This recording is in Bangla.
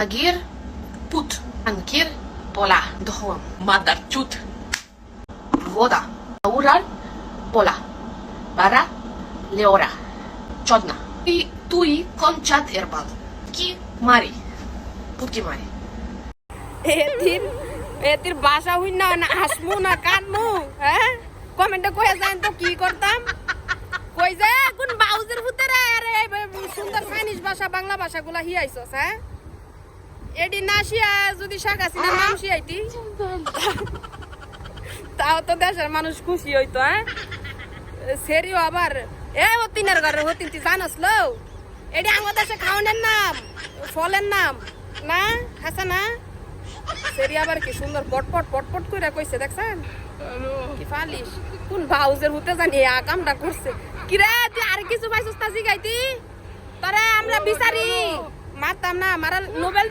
Agir, put, ankir, pola, dohom, Mother chut. voda, ural, pola, para, leora, chodna. Tui conchat herbal. Ki mari. Put ki mari. এতির বাসা হই না না হাসমু না কানমু হ্যাঁ কমেন্টে কইয়া যান তো কি করতাম কই যে কোন বাউজের ভিতরে আরে সুন্দর চাইনিজ ভাষা বাংলা ভাষাগুলা হিয়াইছস হ্যাঁ এডি নাশিয়া যদি শাকাসিনা নাম শিয়াইতি তাও তো দেশের মানুষ খুশি হইতো হ্যাঁ সেরিও আবার ও তিনের ঘরে হতিন তুই জানাস লো এডি আমার দেশে খাওয়ানোর নাম ফলের নাম না হাসা না সেরি আবার কি সুন্দর পটপট পটপট করে কইছে দেখছেন কি ফালিস কোন ভাউজের হতে জানি কামটা করছে কি রে তুই আর কিছু পাইছস না জিগাইতি তরে আমরা বিচারি মারতাম না মারা নোবেল